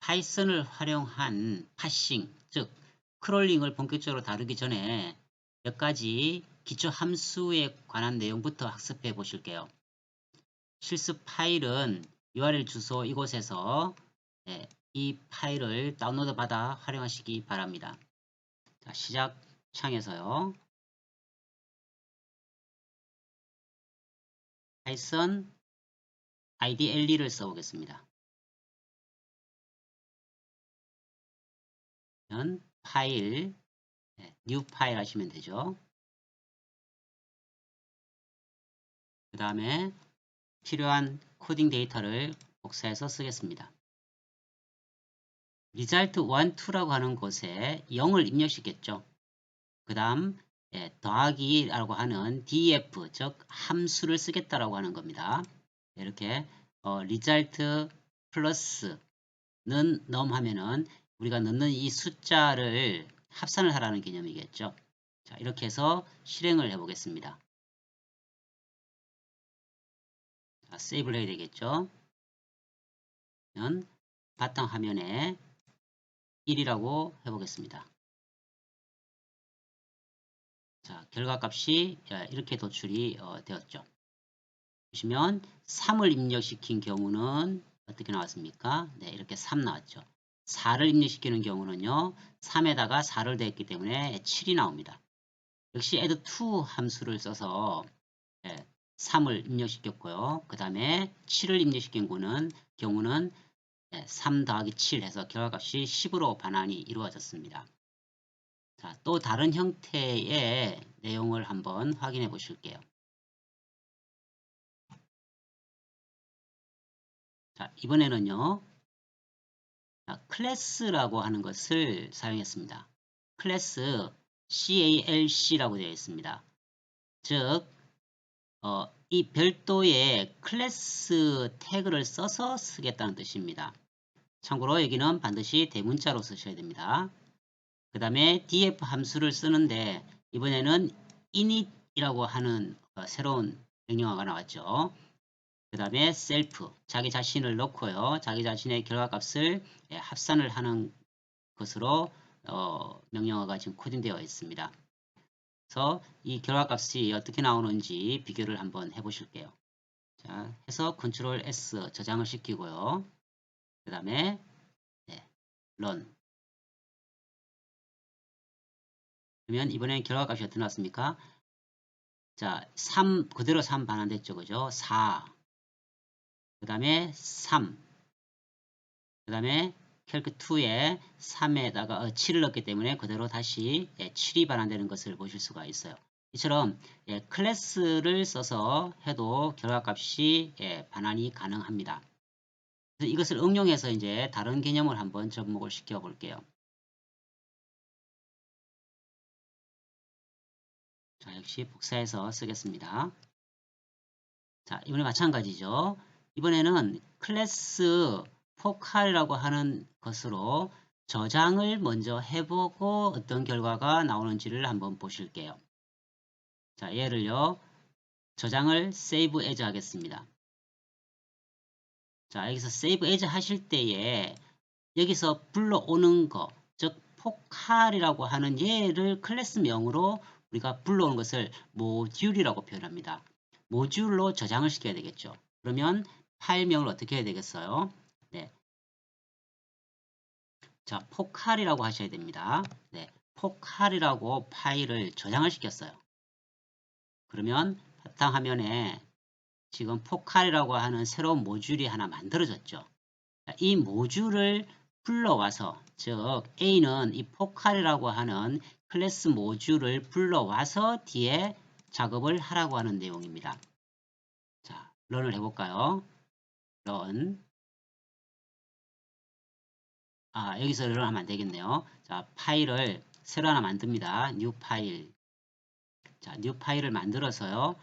파이썬을 활용한 파싱, 즉 크롤링을 본격적으로 다루기 전에 몇 가지 기초 함수에 관한 내용부터 학습해 보실게요. 실습 파일은 URL 주소 이곳에서 이 파일을 다운로드 받아 활용하시기 바랍니다. 자, 시작 창에서요. 파이썬 IDLE를 써보겠습니다. 파일, 뉴 파일 하시면 되죠. 그 다음에 필요한 코딩 데이터를 복사해서 쓰겠습니다. result 1, 2라고 하는 곳에 0을 입력시켰죠. 그 다음 더하기라고 하는 def, 즉 함수를 쓰겠다라고 하는 겁니다. 이렇게 result 플러스는 num 하면은 우리가 넣는 이 숫자를 합산을 하라는 개념이겠죠. 자, 이렇게 해서 실행을 해 보겠습니다. 자, 세이브를 해야 되겠죠. 바탕화면에 1이라고 해보겠습니다. 자, 결과값이 이렇게 도출이 되었죠. 보시면 3을 입력시킨 경우는 어떻게 나왔습니까? 네, 이렇게 3 나왔죠. 4를 입력시키는 경우는요, 3에다가 4를 더했기 때문에 7이 나옵니다. 역시 add2 함수를 써서 3을 입력시켰고요. 그 다음에 7을 입력시킨 경우는 3 더하기 7 해서 결과값이 10으로 반환이 이루어졌습니다. 자, 또 다른 형태의 내용을 한번 확인해 보실게요. 자, 이번에는요. 자, 클래스라고 하는 것을 사용했습니다. 클래스 CALC라고 되어 있습니다. 즉, 이 별도의 클래스 태그를 써서 쓰겠다는 뜻입니다. 참고로 여기는 반드시 대문자로 쓰셔야 됩니다. 그 다음에 df 함수를 쓰는데 이번에는 init이라고 하는 새로운 명령어가 나왔죠. 그 다음에 self, 자기 자신을 넣고요. 자기 자신의 결과값을 합산을 하는 것으로 명령어가 지금 코딩되어 있습니다. 그래서 이 결과값이 어떻게 나오는지 비교를 한번 해보실게요. 자, 해서 Ctrl S 저장을 시키고요. 그 다음에 run. 그러면 이번엔 결과값이 어떻게 나왔습니까? 자, 3 그대로 3 반환됐죠, 그죠? 4. 그 다음에 3. 그 다음에 calc2에 3에다가 7을 넣기 때문에 그대로 다시 7이 반환되는 것을 보실 수가 있어요. 이처럼 클래스를 써서 해도 결과값이 반환이 가능합니다. 그래서 이것을 응용해서 이제 다른 개념을 한번 접목을 시켜 볼게요. 자, 역시 복사해서 쓰겠습니다. 자, 이번에 마찬가지죠. 이번에는 클래스 포칼이라고 하는 것으로 저장을 먼저 해보고 어떤 결과가 나오는지를 한번 보실게요. 자, 얘를요. 저장을 save as 하겠습니다. 자, 여기서 save as 하실 때에 여기서 불러오는 거, 즉 포칼이라고 하는 얘를 클래스명으로 우리가 불러오는 것을 모듈이라고 표현합니다. 모듈로 저장을 시켜야 되겠죠. 그러면 파일명을 어떻게 해야 되겠어요? 네. 자, 포칼이라고 하셔야 됩니다. 네. 포칼이라고 파일을 저장을 시켰어요. 그러면 바탕화면에 지금 포칼이라고 하는 새로운 모듈이 하나 만들어졌죠. 이 모듈을 불러와서, 즉 A는 이 포칼이라고 하는 클래스 모듈을 불러와서 뒤에 작업을 하라고 하는 내용입니다. 자, 런을 해볼까요? 런. 여기서 런 하면 안 되겠네요. 자, 파일을 새로 하나 만듭니다. 뉴 파일. 자, 뉴 파일을 만들어서요.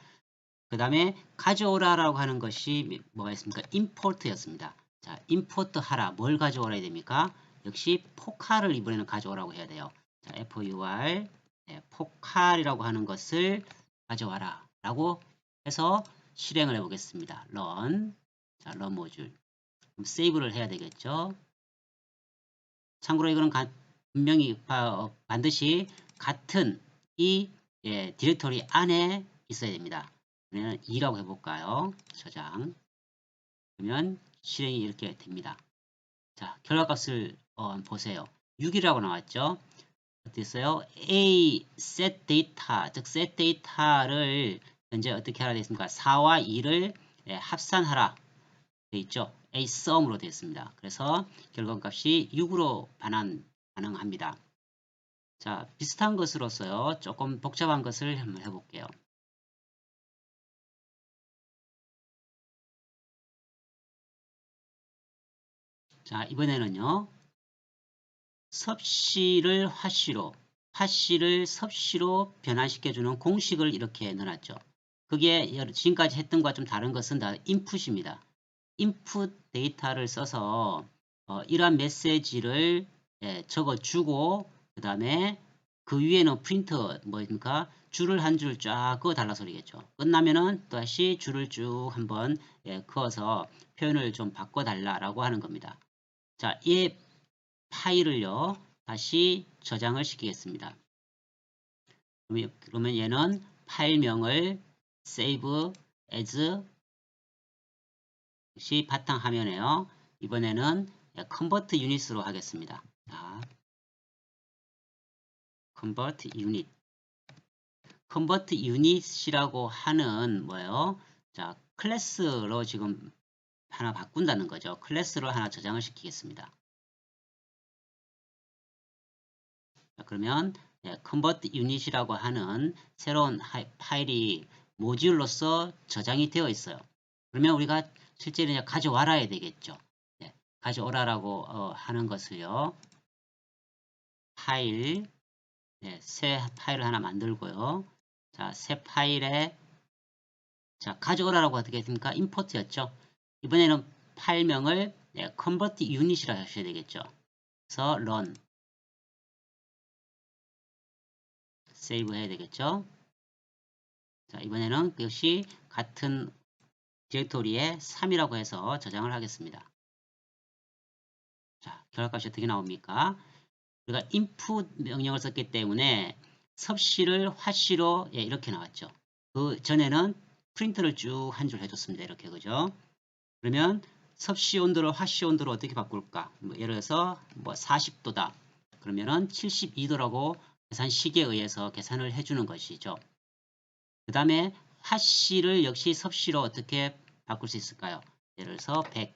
그 다음에 가져오라라고 하는 것이 뭐가 있습니까? 임포트였습니다. 자, 임포트 하라. 뭘 가져오라 해야 됩니까? 역시 포칼을 이번에는 가져오라고 해야 돼요. 자, for 포칼이라고 하는 것을 가져와라 라고 해서 실행을 해 보겠습니다. run. 자, run 모듈. 그럼 세이브를 해야 되겠죠. 참고로 이거는 분명히 반드시 같은 이 디렉토리 안에 있어야 됩니다. 그러면 2라고 해볼까요? 저장. 그러면 실행이 이렇게 됩니다. 자, 결과값을 보세요. 6이라고 나왔죠? 어떻게 써요? A set data, 즉 set data를 현재 어떻게 하라 되어 있습니까? 4와 2를 합산하라 되어 있죠? A sum으로 되어 있습니다. 그래서 결과값이 6으로 반응합니다. 자, 비슷한 것으로서요. 조금 복잡한 것을 한번 해볼게요. 자, 이번에는요. 섭씨를 화씨로, 화씨를 섭씨로 변환시켜주는 공식을 이렇게 넣어놨죠. 그게 지금까지 했던 것과 좀 다른 것은 다 인풋입니다. 인풋 데이터를 써서 이러한 메시지를 적어주고 그 다음에 그 위에는 프린트 뭐입니까? 줄을 한 줄 쫙 그어 달라 소리겠죠. 끝나면은 다시 줄을 쭉 한번 그어서 표현을 좀 바꿔달라라고 하는 겁니다. 자, 이 파일을요 다시 저장을 시키겠습니다. 그러면 얘는 파일명을 save as 역시 바탕화면에요. 이번에는 convert unit으로 하겠습니다. 자, convert unit. convert unit이라고 하는 뭐예요? 자, 클래스로 지금 하나 바꾼다는 거죠. 클래스로 하나 저장을 시키겠습니다. 자, 그러면 convert unit이라고 하는 새로운 파일이 모듈로서 저장이 되어 있어요. 그러면 우리가 실제로 가져와라 해야 되겠죠. 가져오라라고 하는 것을요. 파일, 새 파일을 하나 만들고요. 자, 새 파일에 자, 가져오라라고 어떻게 했습니까? 임포트였죠. 이번에는 파일명을 convert unit이라 하셔야 되겠죠. 그래서 run, save 해야 되겠죠. 자, 이번에는 역시 같은 디렉토리에 3이라고 해서 저장을 하겠습니다. 자, 결과값이 어떻게 나옵니까? 우리가 input 명령을 썼기 때문에 섭씨를 화씨로 이렇게 나왔죠. 그 전에는 프린트를 쭉 한 줄 해줬습니다. 이렇게 그죠? 그러면 섭씨 온도를 화씨 온도로 어떻게 바꿀까? 예를 들어서 40도다. 그러면은 72도라고 계산식에 의해서 계산을 해주는 것이죠. 그 다음에 화씨를 역시 섭씨로 어떻게 바꿀 수 있을까요? 예를 들어서 100,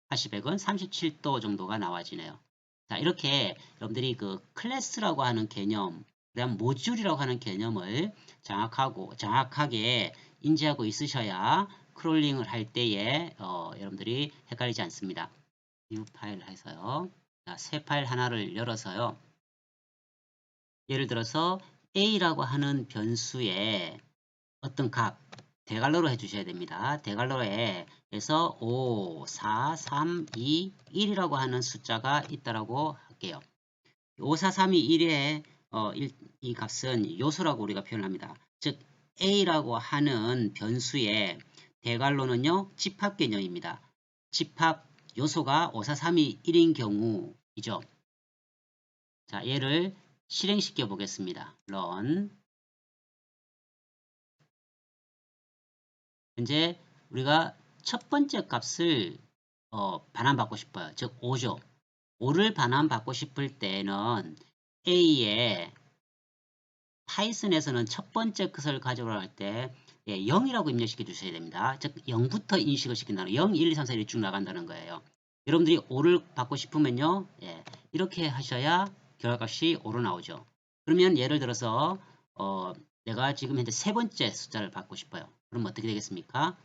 화씨 100은 37도 정도가 나와지네요. 자, 이렇게 여러분들이 그 클래스라고 하는 개념, 그다음 모듈이라고 하는 개념을 정확하게 인지하고 있으셔야 크롤링을 할 때에 여러분들이 헷갈리지 않습니다. 뉴 파일 해서요. 자, 새 파일 하나를 열어서요. 예를 들어서 A라고 하는 변수에 어떤 값, 대괄호로 해주셔야 됩니다. 대괄호에서 5, 4, 3, 2, 1이라고 하는 숫자가 있다라고 할게요. 5, 4, 3, 2, 1의 이 값은 요소라고 우리가 표현합니다. 즉 A라고 하는 변수의 대괄호는요. 집합 개념입니다. 집합 요소가 5, 4, 3, 2, 1인 경우이죠. 자, 얘를 실행시켜 보겠습니다. run. 현재 우리가 첫 번째 값을 반환받고 싶어요. 즉 5죠. 5를 반환받고 싶을 때는 A에 파이썬에서는 첫 번째 것을 가져오라 할 때 0이라고 입력시켜 주셔야 됩니다. 즉 0부터 인식을 시킨다는 0, 1, 2, 3, 4, 1쭉 나간다는 거예요. 여러분들이 5를 받고 싶으면요. 이렇게 하셔야 결과값이 5로 나오죠. 그러면 예를 들어서 내가 지금 현재 세 번째 숫자를 받고 싶어요. 그럼 어떻게 되겠습니까?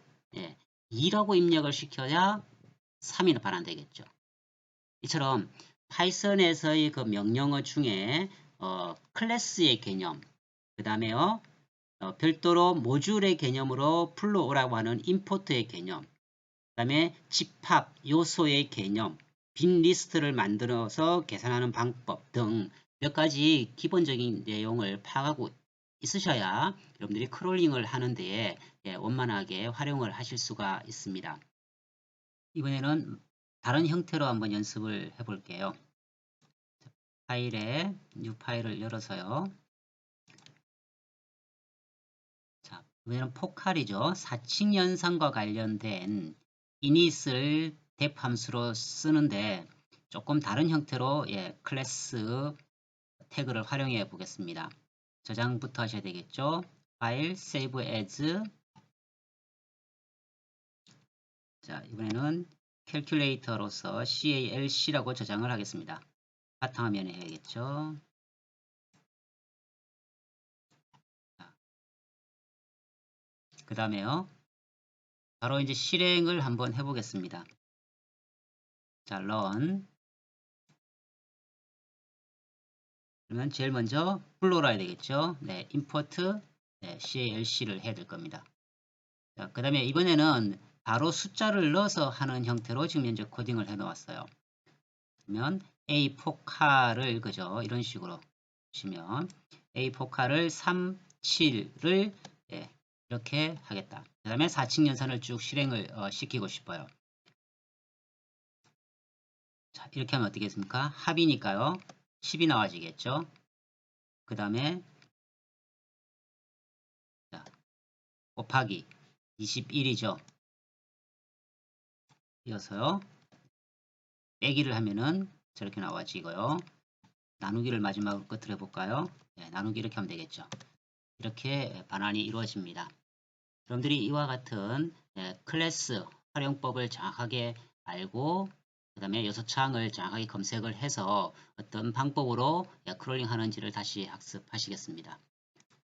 2라고 입력을 시켜야 3이 반환되겠죠. 이처럼 파이썬에서의 그 명령어 중에 클래스의 개념, 그 다음에요 별도로 모듈의 개념으로 불러오라고 하는 임포트의 개념, 그 다음에 집합 요소의 개념, 빈 리스트를 만들어서 계산하는 방법 등 몇 가지 기본적인 내용을 파악하고 있으셔야 여러분들이 크롤링을 하는 데에 원만하게 활용을 하실 수가 있습니다. 이번에는 다른 형태로 한번 연습을 해 볼게요. 파일에 뉴 파일을 열어서요. 자, 이번에는 포칼이죠. 4층 연산과 관련된 init을 def 함수로 쓰는데 조금 다른 형태로 클래스 태그를 활용해 보겠습니다. 저장부터 하셔야 되겠죠. 파일, save as. 자, 이번에는 calculator로서 calc라고 저장을 하겠습니다. 바탕화면에 해야겠죠. 그 다음에요. 바로 이제 실행을 한번 해보겠습니다. 자, run. 그러면 제일 먼저 불러라야 되겠죠. 네, import calc를 해야 될 겁니다. 자, 그 다음에 이번에는 바로 숫자를 넣어서 하는 형태로 지금 현재 코딩을 해 놓았어요. 그러면 A 포카를 그죠? 이런 식으로 보시면 A 포카를 3, 7를 이렇게 하겠다. 그 다음에 4층 연산을 쭉 실행을 시키고 싶어요. 자, 이렇게 하면 어떻게 됐습니까? 합이니까요. 10이 나와지겠죠. 그 다음에 곱하기 21이죠. 이어서요. 빼기를 하면은 저렇게 나와지고요. 나누기를 마지막으로 끝으로 해볼까요? 네, 나누기 이렇게 하면 되겠죠. 이렇게 반환이 이루어집니다. 여러분들이 이와 같은 클래스 활용법을 정확하게 알고 그 다음에 요소창을 정확하게 검색을 해서 어떤 방법으로 크롤링 하는지를 다시 학습하시겠습니다.